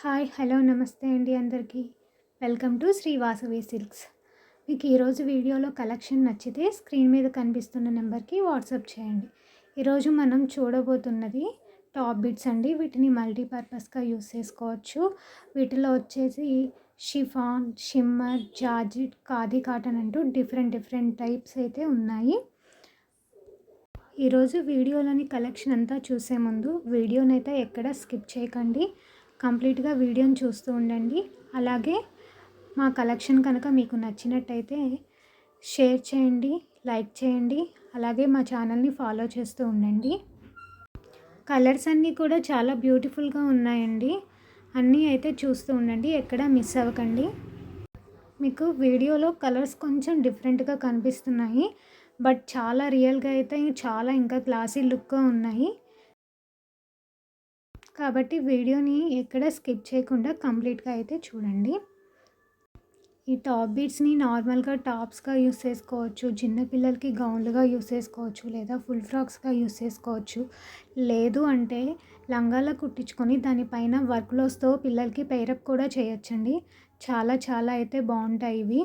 Hi hello నమస్తే అండి అందరికీ. Welcome to Sri Vasavi Silks. మీకు ఈరోజు వీడియోలో కలెక్షన్ నచ్చితే స్క్రీన్ మీద కనిపిస్తున్న నెంబర్కి వాట్సాప్ చేయండి. ఈరోజు మనం చూడబోతున్నది టాప్ బిట్స్ అండి. వీటిని మల్టీపర్పస్గా యూస్ చేసుకోవచ్చు. వీటిలో వచ్చేసి chiffon, shimmer, georgette, khadi cotton అంటూ డిఫరెంట్ టైప్స్ అయితే ఉన్నాయి. ఈరోజు వీడియోలోని కలెక్షన్ అంతా చూసే ముందు వీడియోనైతే ఎక్కడ స్కిప్ చేయకండి. కంప్లీట్గా వీడియోని చూస్తూ ఉండండి. అలాగే మా కలెక్షన్ కనుక మీకు నచ్చినట్టయితే షేర్ చేయండి, లైక్ చేయండి. అలాగే మా ఛానల్ని ఫాలో చేస్తూ ఉండండి. కలర్స్ అన్నీ కూడా చాలా బ్యూటిఫుల్గా ఉన్నాయండి. అన్నీ అయితే చూస్తూ ఉండండి, ఎక్కడ మిస్ అవ్వకండి. మీకు వీడియోలో కలర్స్ కొంచెం డిఫరెంట్గా కనిపిస్తున్నాయి, బట్ చాలా రియల్గా అయితే చాలా ఇంకా క్లాసీ లుక్గా ఉన్నాయి. కాబట్టి వీడియోని ఎక్కడ స్కిప్ చేయకుండా కంప్లీట్గా అయితే చూడండి. ఈ టాప్ బీట్స్ని నార్మల్గా టాప్స్గా యూస్ చేసుకోవచ్చు, చిన్నపిల్లలకి గౌన్లుగా యూస్ చేసుకోవచ్చు, లేదా ఫుల్ ఫ్రాక్స్గా యూస్ చేసుకోవచ్చు. లేదు అంటే లంగాలా కుట్టించుకొని దానిపైన వర్క్లోస్తో పిల్లలకి పేరప్ కూడా చేయొచ్చండి. చాలా అయితే బాగుంటాయి ఇవి.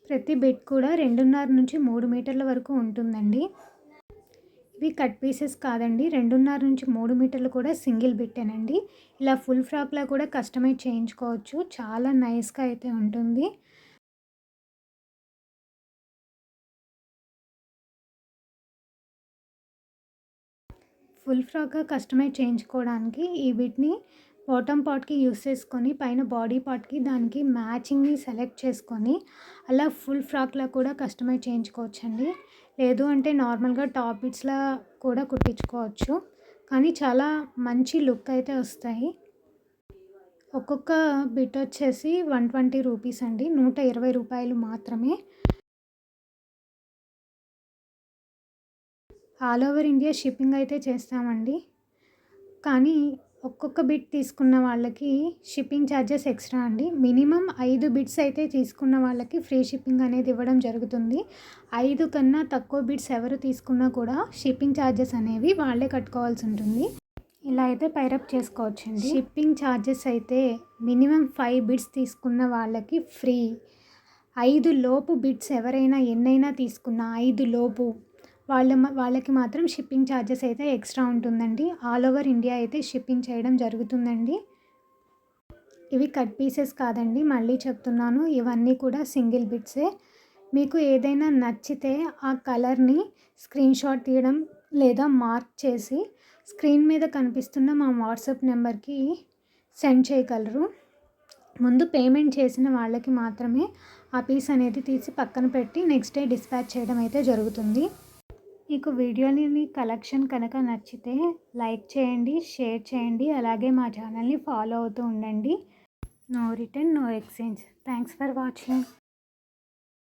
ప్రతి బిట్ కూడా 2.5 నుంచి 3 మీటర్ల వరకు ఉంటుందండి. ఇవి కట్ పీసెస్ కాదండి, 2.5 నుంచి 3 మీటర్లు కూడా సింగిల్ బిట్టేనండి. ఇలా ఫుల్ ఫ్రాక్లా కూడా కస్టమైజ్ చేయించుకోవచ్చు. చాలా నైస్గా అయితే ఉంటుంది. ఫుల్ ఫ్రాక్గా కస్టమైజ్ చేయించుకోవడానికి ఈ బిట్ని బాటమ్ పార్ట్కి యూస్ చేసుకొని పైన బాడీ పార్ట్కి దానికి మ్యాచింగ్ని సెలెక్ట్ చేసుకొని అలా ఫుల్ ఫ్రాక్లా కూడా కస్టమైజ్ చేయించుకోవచ్చండి. లేదు అంటే నార్మల్గా టాప్ బిట్స్లా కూడా కుట్టించుకోవచ్చు. కానీ చాలా మంచి లుక్ అయితే వస్తాయి. ఒక్కొక్క బిట్ వచ్చేసి 120 రూపీస్ అండి, 120 రూపాయలు మాత్రమే. ఆల్ ఓవర్ ఇండియా షిప్పింగ్ అయితే చేస్తామండి. కానీ ఒక్కొక్క బిట్ తీసుకున్న వాళ్ళకి షిప్పింగ్ ఛార్జెస్ ఎక్స్ట్రా అండి. మినిమం 5 బిట్స్ అయితే తీసుకున్న వాళ్ళకి ఫ్రీ షిప్పింగ్ అనేది ఇవ్వడం జరుగుతుంది. 5 కన్నా తక్కువ బిట్స్ ఎవరు తీసుకున్నా కూడా షిప్పింగ్ ఛార్జెస్ అనేవి వాళ్ళే కట్టుకోవాల్సి ఉంటుంది. ఇలా అయితే పైరప్ చేసుకోవచ్చండి. షిప్పింగ్ ఛార్జెస్ అయితే మినిమం 5 బిట్స్ తీసుకున్న వాళ్ళకి ఫ్రీ. 5 లోపు బిట్స్ ఎవరైనా ఎన్నైనా తీసుకున్న 5 లోపు వాళ్ళకి మాత్రం షిప్పింగ్ ఛార్జెస్ అయితే ఎక్స్ట్రా ఉంటుందండి. ఆల్ ఓవర్ ఇండియా అయితే షిప్పింగ్ చేయడం జరుగుతుందండి. ఇవి కట్ పీసెస్ కాదండి, మళ్ళీ చెప్తున్నాను, ఇవన్నీ కూడా సింగిల్ బిట్సే. మీకు ఏదైనా నచ్చితే ఆ కలర్ని స్క్రీన్ షాట్ తీయడం లేదా మార్క్ చేసి స్క్రీన్ మీద కనిపిస్తున్న మా వాట్సాప్ నెంబర్కి సెండ్ చేయగలరు. ముందు పేమెంట్ చేసిన వాళ్ళకి మాత్రమే ఆ పీస్ అనేది తీసి పక్కన పెట్టి నెక్స్ట్ డే డిస్పాచ్ చేయడం అయితే జరుగుతుంది. మీకు వీడియోని కలెక్షన్ కనుక నచ్చితే లైక్ చేయండి, షేర్ చేయండి. అలాగే మా ఛానల్ని ఫాలో అవుతూ ఉండండి. No return, no exchange. Thanks for watching.